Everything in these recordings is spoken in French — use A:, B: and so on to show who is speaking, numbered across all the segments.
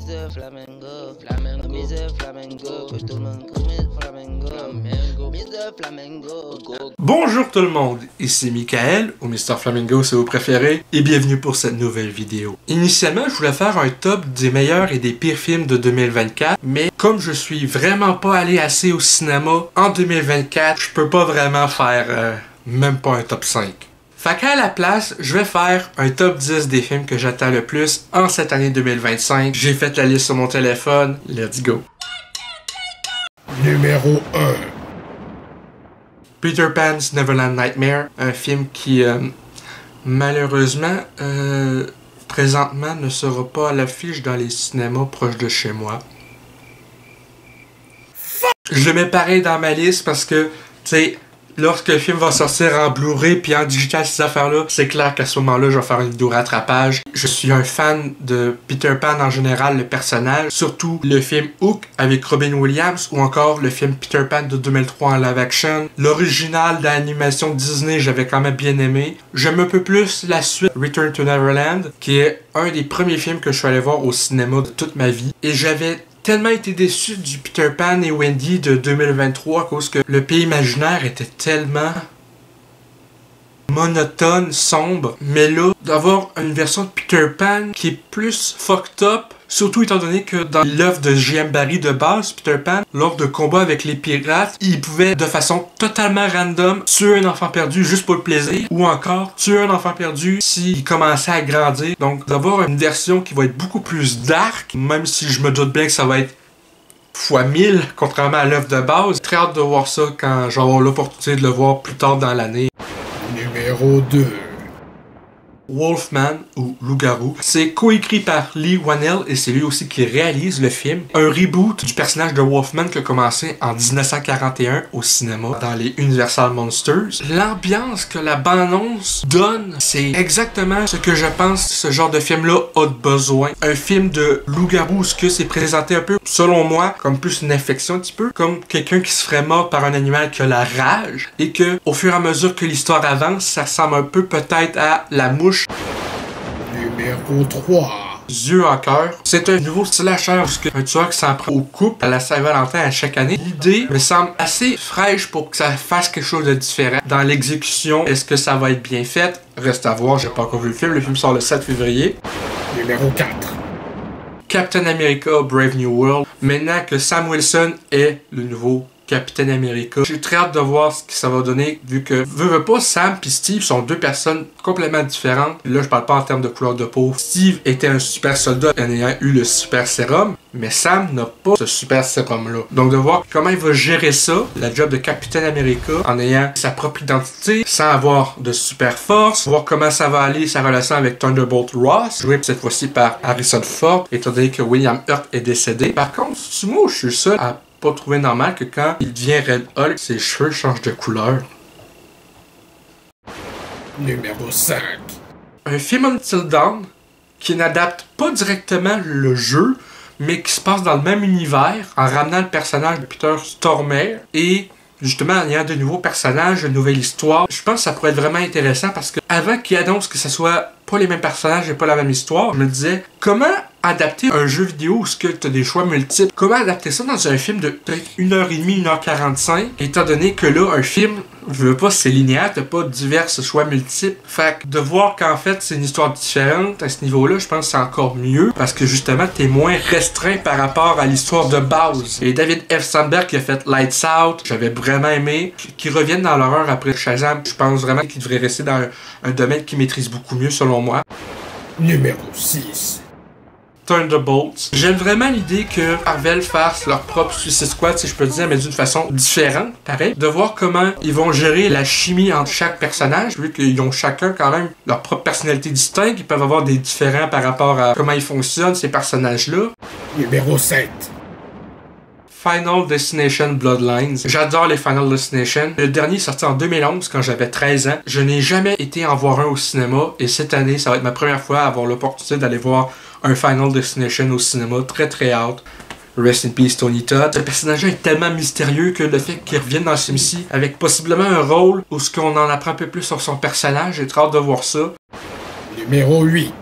A: Mr. Flamengo, Flamengo, Mr. Flamengo, que tout le monde connaît Flamengo, Flamengo, Mr. Flamengo.
B: Bonjour tout le monde, ici Michael, ou Mr. Flamingo si vous préférez, et bienvenue pour cette nouvelle vidéo. Initialement, je voulais faire un top des meilleurs et des pires films de 2024, mais comme je suis vraiment pas allé assez au cinéma en 2024, je peux pas vraiment faire même pas un top 5. Fait qu'à la place, je vais faire un top 10 des films que j'attends le plus en cette année 2025. J'ai fait la liste sur mon téléphone, let's go.
C: Numéro 1.
B: Peter Pan's Neverland Nightmare, un film qui, malheureusement, présentement ne sera pas à l'affiche dans les cinémas proches de chez moi. Je le mets pareil dans ma liste parce que, tu sais, lorsque le film va sortir en Blu-ray puis en digital, ces affaires-là, c'est clair qu'à ce moment-là, je vais faire une vidéo rattrapage. Je suis un fan de Peter Pan en général, le personnage, surtout le film Hook avec Robin Williams ou encore le film Peter Pan de 2003 en live action. L'original d'animation Disney, j'avais quand même bien aimé. J'aime un peu plus la suite Return to Neverland, qui est un des premiers films que je suis allé voir au cinéma de toute ma vie. Et j'avais tellement été déçu du Peter Pan et Wendy de 2023 à cause que le pays imaginaire était tellement monotone, sombre. Mais là, d'avoir une version de Peter Pan qui est plus fucked up, surtout étant donné que dans l'œuvre de J.M. Barrie de base, Peter Pan, lors de combats avec les pirates, il pouvait de façon totalement random tuer un enfant perdu juste pour le plaisir, ou encore tuer un enfant perdu s'il commençait à grandir. Donc d'avoir une version qui va être beaucoup plus dark, même si je me doute bien que ça va être fois 1000 contrairement à l'œuvre de base. J'ai très hâte de voir ça quand j'aurai l'opportunité de le voir plus tard dans l'année.
C: Numéro 2.
B: Wolfman ou Loup-garou. C'est coécrit par Lee Whannell et c'est lui aussi qui réalise le film. Un reboot du personnage de Wolfman qui a commencé en 1941 au cinéma dans les Universal Monsters. L'ambiance que la bande-annonce donne, c'est exactement ce que je pense ce genre de film-là a besoin. Un film de loup-garou, ce que c'est présenté un peu, selon moi, comme plus une infection un petit peu, comme quelqu'un qui se ferait mort par un animal qui a la rage et que, au fur et à mesure que l'histoire avance, ça ressemble un peu peut-être à La Mouche.
C: Numéro 3.
B: Yeux en cœur. C'est un nouveau slasher où un tueur qui s'en prend au couple à la Saint-Valentin à chaque année. L'idée me semble assez fraîche pour que ça fasse quelque chose de différent. Dans l'exécution, est-ce que ça va être bien fait? Reste à voir, j'ai pas encore vu le film. Le film sort le 7 février.
C: Numéro 4. Captain
B: America Brave New World. Maintenant que Sam Wilson est le nouveau Captain America, j'ai très hâte de voir ce que ça va donner, vu que, veux pas, Sam et Steve sont deux personnes complètement différentes. Là, je parle pas en termes de couleur de peau. Steve était un super soldat en ayant eu le super sérum, mais Sam n'a pas ce super sérum-là. Donc, de voir comment il va gérer ça, la job de Captain America, en ayant sa propre identité, sans avoir de super force, voir comment ça va aller, sa relation avec Thunderbolt Ross, joué cette fois-ci par Harrison Ford, étant donné que William Hurt est décédé. Par contre, moi, je suis seul à pas trouver normal que quand il devient Red Hulk, ses cheveux changent de couleur.
C: Numéro 5.
B: Un film Until Dawn qui n'adapte pas directement le jeu, mais qui se passe dans le même univers en ramenant le personnage de Peter Stormare et justement en ayant de nouveaux personnages, de nouvelles histoires. Je pense que ça pourrait être vraiment intéressant parce que avant qu'il annonce que ce soit pas les mêmes personnages et pas la même histoire, je me disais comment adapter un jeu vidéo où tu as des choix multiples. Comment adapter ça dans un film de peut-être 1h30, 1h45, étant donné que là, un film, je veux pas, c'est linéaire, t'as pas divers choix multiples. Fait que de voir qu'en fait, c'est une histoire différente à ce niveau-là, je pense que c'est encore mieux, parce que justement, t'es moins restreint par rapport à l'histoire de base. Et David F. Sandberg qui a fait Lights Out, j'avais vraiment aimé, qui reviennent dans l'horreur après Shazam, je pense vraiment qu'il devrait rester dans un domaine qu'il maîtrise beaucoup mieux, selon moi.
C: Numéro 6.
B: Thunderbolts. J'aime vraiment l'idée que Marvel fasse leur propre Suicide Squad, si je peux dire, mais d'une façon différente, pareil. De voir comment ils vont gérer la chimie entre chaque personnage, vu qu'ils ont chacun quand même leur propre personnalité distincte, ils peuvent avoir des différents par rapport à comment ils fonctionnent, ces personnages-là.
C: Numéro 7.
B: Final Destination Bloodlines. J'adore les Final Destination. Le dernier est sorti en 2011 quand j'avais 13 ans. Je n'ai jamais été en voir un au cinéma et cette année, ça va être ma première fois à avoir l'opportunité d'aller voir un Final Destination au cinéma. Très très hâte. Rest in peace Tony Todd. Ce personnage est tellement mystérieux que le fait qu'il revienne dans celui-ci avec possiblement un rôle où ce qu'on en apprend un peu plus sur son personnage, j'ai très hâte de voir ça.
C: Numéro 8.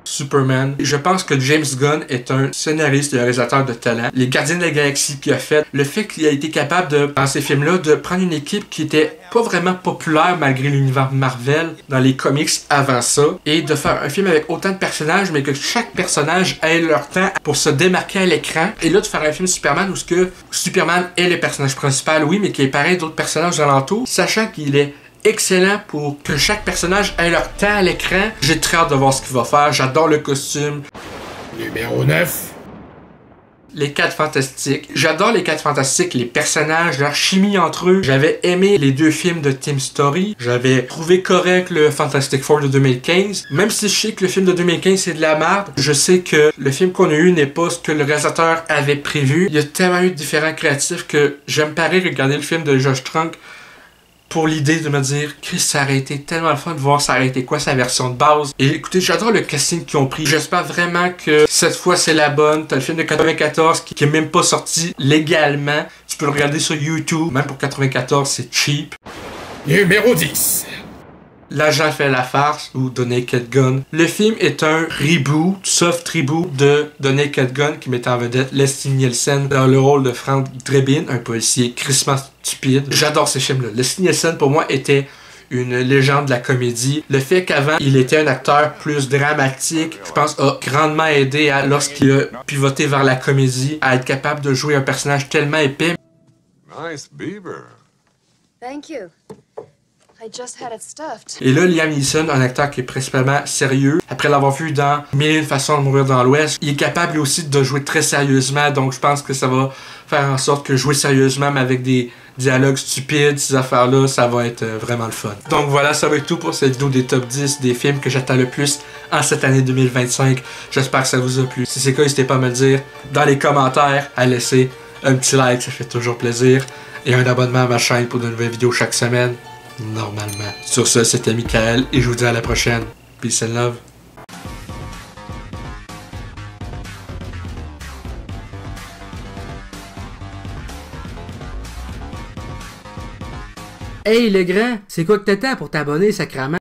B: Superman. Je pense que James Gunn est un scénariste et un réalisateur de talent. Les Gardiens de la Galaxie qu'il a fait, le fait qu'il a été capable de, dans ces films-là, de prendre une équipe qui était pas vraiment populaire malgré l'univers Marvel dans les comics avant ça, et de faire un film avec autant de personnages, mais que chaque personnage ait leur temps pour se démarquer à l'écran. Et là, de faire un film Superman où ce que Superman est le personnage principal, oui, mais qui est pareil d'autres personnages alentours, sachant qu'il est excellent pour que chaque personnage ait leur temps à l'écran. J'ai très hâte de voir ce qu'il va faire. J'adore le costume.
C: Numéro 9.
B: Les 4 Fantastiques. J'adore les 4 Fantastiques, les personnages, leur chimie entre eux. J'avais aimé les 2 films de Tim Story. J'avais trouvé correct le Fantastic Four de 2015. Même si je sais que le film de 2015 c'est de la merde, je sais que le film qu'on a eu n'est pas ce que le réalisateur avait prévu. Il y a tellement eu de différents créatifs que j'aime pareil regarder le film de Josh Trank pour l'idée de me dire, Chris, ça aurait été tellement le fun de voir ça aurait été quoi sa version de base. Et écoutez, j'adore le casting qu'ils ont pris. J'espère vraiment que cette fois c'est la bonne. T'as le film de 94 qui est même pas sorti légalement. Tu peux le regarder sur YouTube. Même pour 94, c'est cheap.
C: Numéro 10.
B: L'agent fait la farce ou The Naked Gun. Le film est un reboot, soft reboot de The Naked Gun qui mettait en vedette Leslie Nielsen dans le rôle de Frank Drebin, un policier crissement stupide. J'adore ces films-là. Leslie Nielsen pour moi était une légende de la comédie. Le fait qu'avant il était un acteur plus dramatique, je pense a grandement aidé à, lorsqu'il a pivoté vers la comédie, à être capable de jouer un personnage tellement épais.
D: Nice beaver.
E: Thank you. I just had it stuffed.
B: Et là, Liam Neeson, un acteur qui est principalement sérieux, après l'avoir vu dans Mille et une façons de mourir dans l'Ouest, il est capable lui aussi de jouer très sérieusement, donc je pense que ça va faire en sorte que jouer sérieusement, mais avec des dialogues stupides, ces affaires-là, ça va être vraiment le fun. Donc voilà, ça va être tout pour cette vidéo des top 10 des films que j'attends le plus en cette année 2025. J'espère que ça vous a plu. Si c'est le cas, n'hésitez pas à me le dire dans les commentaires, à laisser un petit like, ça fait toujours plaisir, et un abonnement à ma chaîne pour de nouvelles vidéos chaque semaine. Normalement. Sur ce, c'était Michael et je vous dis à la prochaine. Peace and love.
F: Hey le grand, c'est quoi que t'attends pour t'abonner, sacrément?